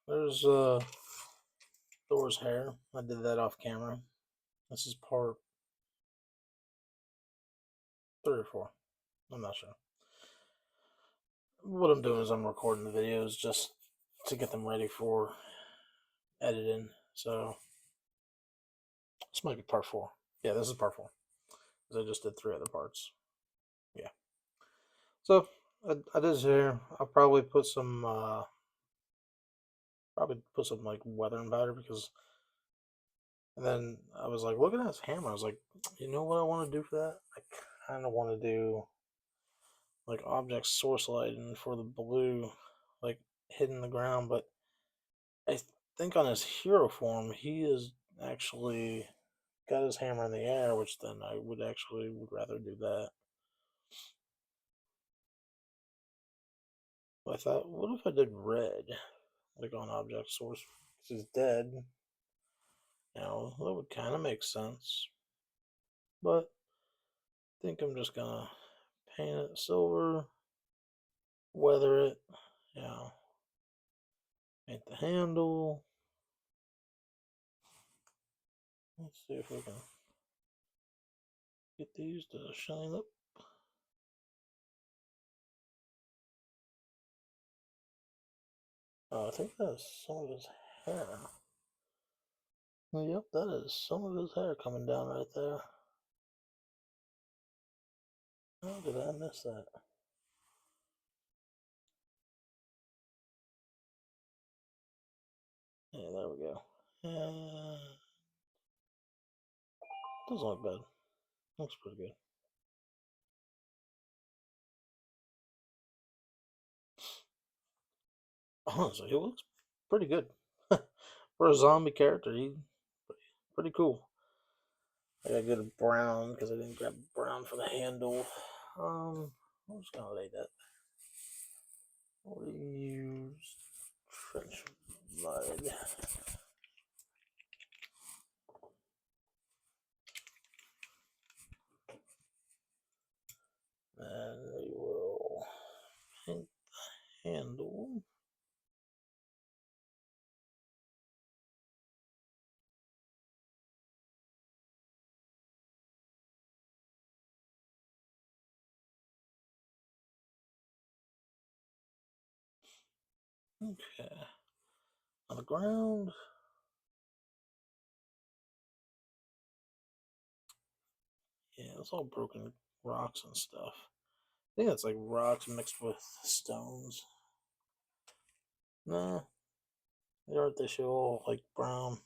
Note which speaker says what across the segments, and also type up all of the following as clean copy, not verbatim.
Speaker 1: There's Thor's hair. I did that off camera. This is part 3 or 4. I'm not sure. What I'm doing is I'm recording the videos just to get them ready for editing. So this might be part 4. Yeah, this is part 4. Because I just did 3 other parts. Yeah. So I did his hair. I'll probably put some like weathering powder because. And then I was like looking at his hammer. I was like, you know what I want to do for that? I kind of want to do like object source lighting for the blue, like hitting the ground. But I think on his hero form, he is actually got his hammer in the air, which then I would rather do that. But I thought, what if I did red, like on object source, because he's dead? That would kind of make sense. But I think I'm just gonna paint it silver, weather it, you know, paint the handle. Let's see if we can get these to shine up. Oh, I think that's some of his hair. Yep, that is some of his hair coming down right there. How did I miss that? Yeah, there we go. Doesn't look bad. Looks pretty good. Honestly, he looks pretty good. For a zombie character, he's pretty cool. I got good brown because I didn't grab brown for the handle. I'm just gonna lay that. We used trench mud. And we will paint the handle. Okay. On the ground. Yeah, it's all broken rocks and stuff. I think it's like rocks mixed with stones. Nah, they aren't. They show all like brown.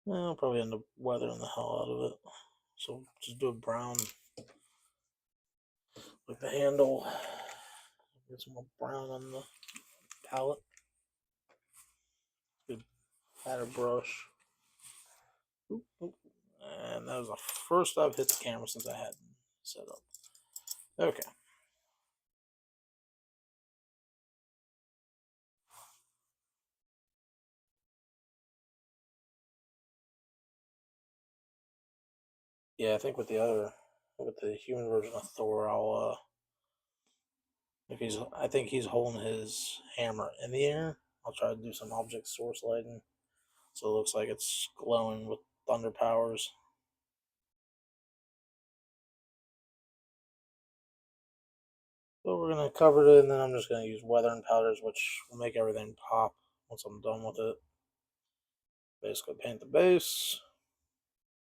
Speaker 1: I'll probably end up weathering the hell out of it. So just do a brown, like the handle. Get some more brown on the palette. Good paddle brush. Oop, oop. And that was the first I've hit the camera since I had it set up. Okay. Yeah, I think with the human version of Thor, I think he's holding his hammer in the air. I'll try to do some object source lighting, so it looks like it's glowing with thunder powers. So we're gonna cover it, and then I'm just gonna use weathering powders, which will make everything pop once I'm done with it. Basically, paint the base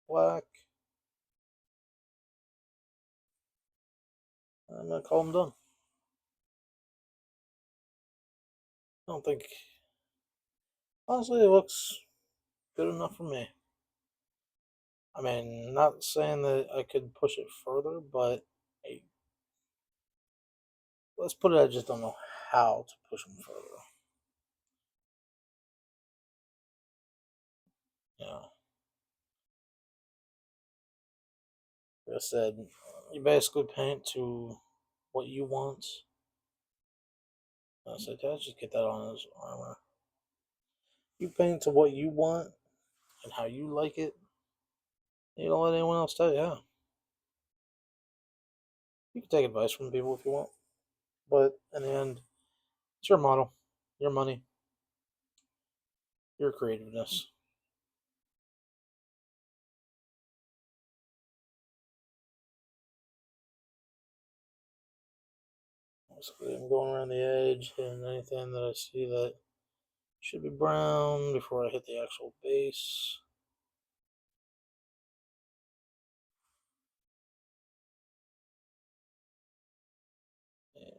Speaker 1: black. I'm gonna call them done. I don't think, honestly, it looks good enough for me. I mean, not saying that I could push it further, but hey, let's put it. I just don't know how to push them further. You know, like I said, you basically paint to what you want. I said, let's just get that on his armor. You paint to what you want and how you like it. You don't let anyone else tell you how. You can take advice from people if you want, but in the end, it's your model. your money, your creativeness. Basically, I'm going around the edge, and anything that I see that should be brown before I hit the actual base. Yeah.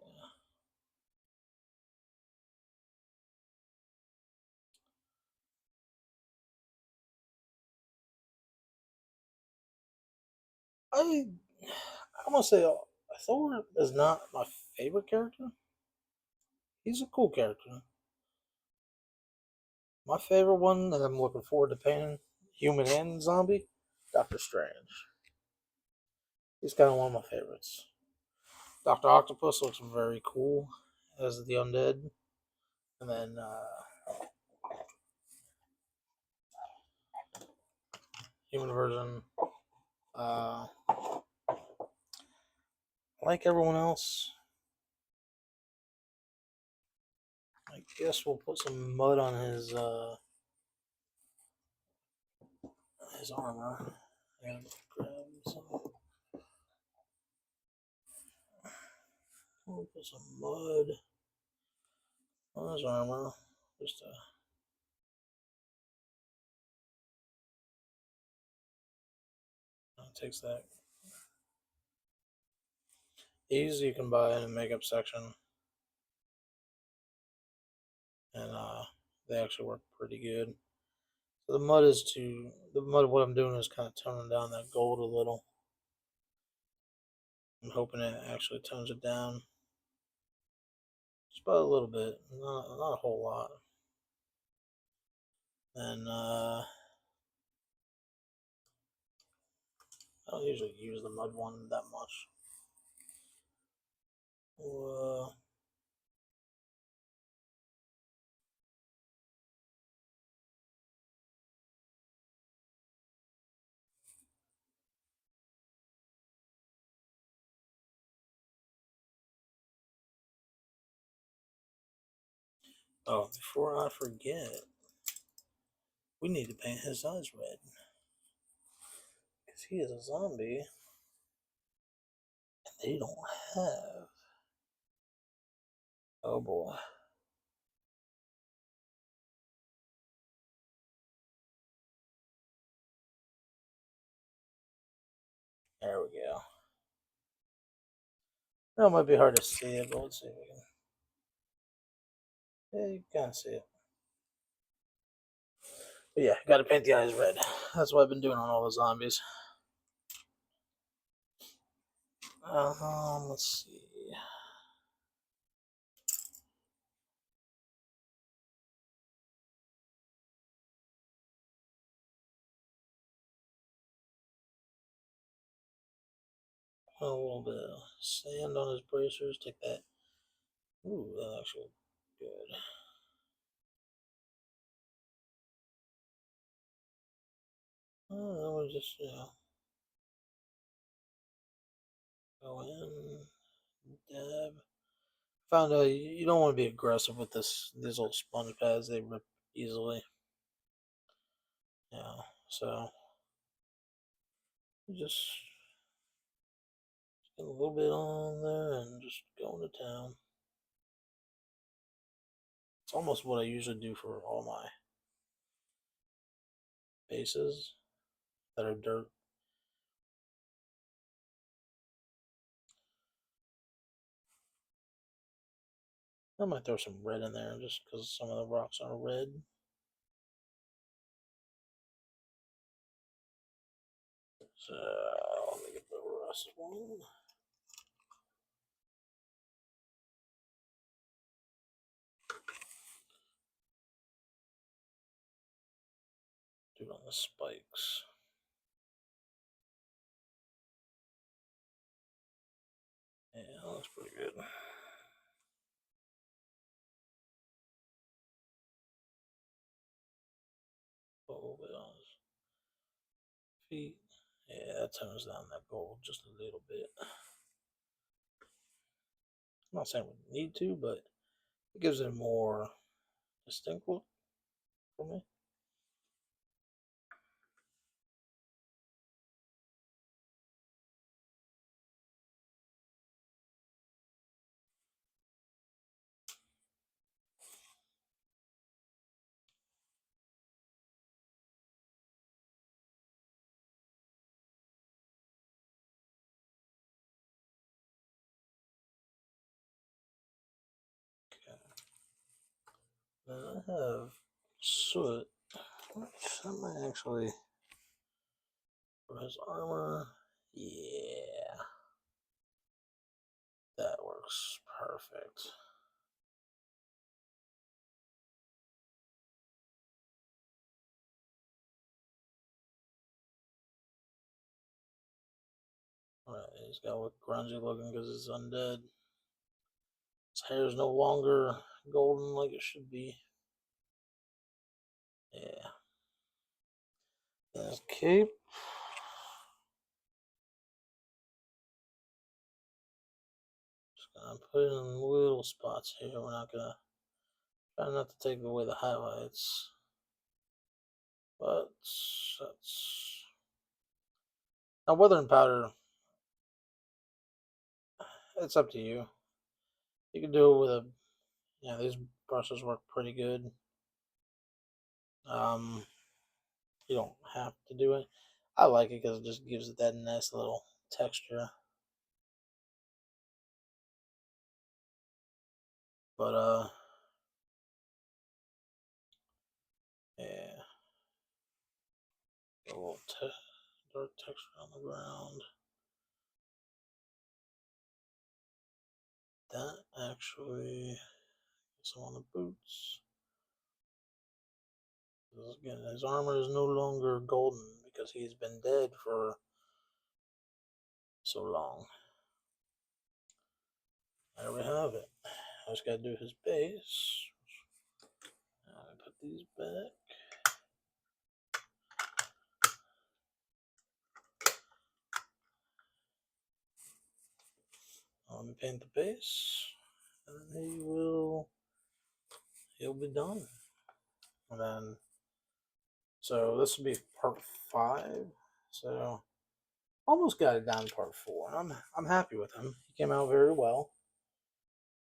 Speaker 1: I'm gonna say Thor is not my favorite character. He's a cool character. My favorite one that I'm looking forward to painting, human and zombie, Doctor Strange. He's kind of one of my favorites. Doctor Octopus looks very cool as the undead, and then human version. Uh, like everyone else, I guess we'll put some mud on his armor and grab some. We'll put some mud on his armor. Just takes that. These you can buy in the makeup section, and they actually work pretty good. So the mud is the mud. What I'm doing is kind of toning down that gold a little. I'm hoping it actually tones it down just about a little bit, not a whole lot. And I don't usually use the mud one that much. Oh, before I forget, we need to paint his eyes red because he is a zombie, and they don't have. Oh boy. There we go. That might be hard to see it, but let's see if we can. Yeah, you can see it. But yeah, gotta paint the eyes red. That's what I've been doing on all the zombies. Let's see. A little bit of sand on his bracers. Take that. Ooh, that actually good. We'll just, go in, dab. Found out you don't want to be aggressive with these little sponge pads. They rip easily. Yeah, so just get a little bit on there and just go into town. It's almost what I usually do for all my bases that are dirt. I might throw some red in there just because some of the rocks are red. So let me get the rust one. Do it on the spikes. Yeah, that looks pretty good. Put a little bit on his feet. Yeah, that tones down that gold just a little bit. I'm not saying we need to, but it gives it more distinct look for me. Then I have soot, which I might actually, for his armor, yeah, that works perfect. Alright, he's got to look grungy looking because he's undead. His hair is no longer golden like it should be. Yeah. His cape. Just gonna put it in little spots here. We're not gonna try not to take away the highlights. But that's now weathering powder. It's up to you. You can do it with a, these brushes work pretty good. You don't have to do it. I like it because it just gives it that nice little texture. But yeah, a little dark texture on the ground. That actually, some on the boots. Again, his armor is no longer golden because he's been dead for so long. There we have it. I just gotta do his base. Put these back. Let me paint the base, and then he'll be done. And then, so this will be part 5. So almost got it down to part 4. I'm happy with him. He came out very well.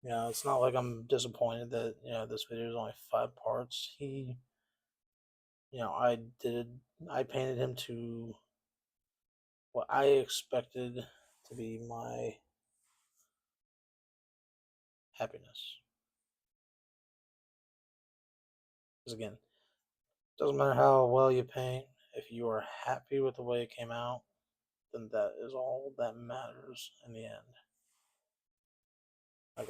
Speaker 1: It's not like I'm disappointed that this video is only 5 parts. I painted him to what I expected to be my happiness. Because again, doesn't matter how well you paint, if you are happy with the way it came out, then that is all that matters in the end. Like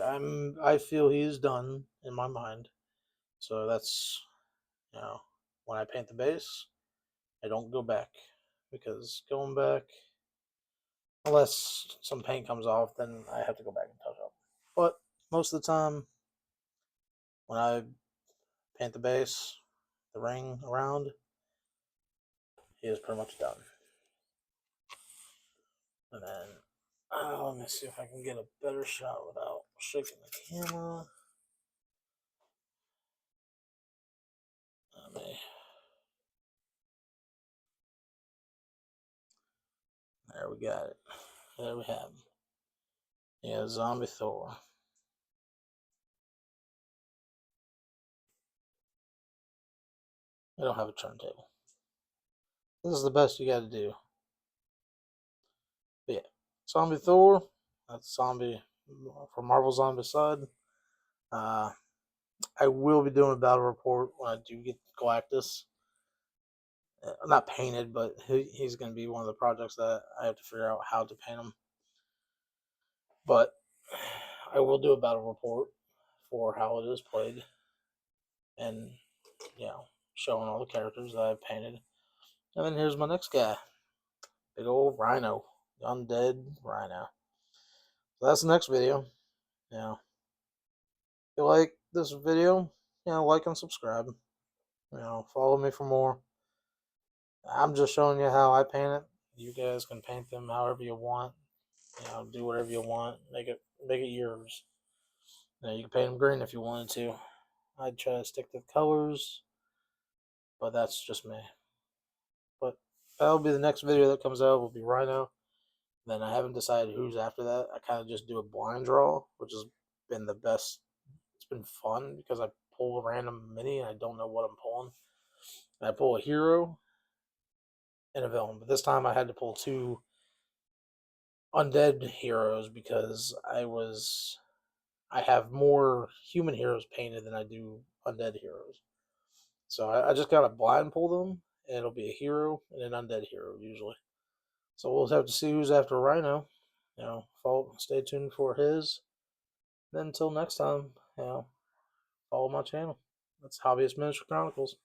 Speaker 1: I feel he's done in my mind. So that's when I paint the base, I don't go back. Because going back, unless some paint comes off, then I have to go back and touch up. But most of the time, when I paint the base, the ring around, he is pretty much done. And then, let me see if I can get a better shot without shaking the camera. There we got it. There we have him. Yeah, Zombie Thor. I don't have a turntable. This is the best you got to do. But yeah, Zombie Thor. That's Zombie for Marvel Zombicide. I will be doing a battle report when I do get Galactus. Not painted, but he's going to be one of the projects that I have to figure out how to paint him. But I will do a battle report for how it is played, and showing all the characters that I've painted. And then here's my next guy, big old Rhino, the undead Rhino. So that's the next video. If you like this video, like and subscribe. Follow me for more. I'm just showing you how I paint it. You guys can paint them however you want. Do whatever you want. Make it yours. You can paint them green if you wanted to. I'd try to stick to the colors, but that's just me. But that'll be the next video that comes out. Will be Rhino. Then I haven't decided who's after that. I kind of just do a blind draw, which has been the best. It's been fun because I pull a random mini and I don't know what I'm pulling. And I pull a hero and a villain, but this time I had to pull two undead heroes because I have more human heroes painted than I do undead heroes. So I just gotta blind pull them, and it'll be a hero and an undead hero usually. So we'll have to see who's after Rhino. Stay tuned for his. Then until next time, follow my channel. That's Hobbyist Miniature Chronicles.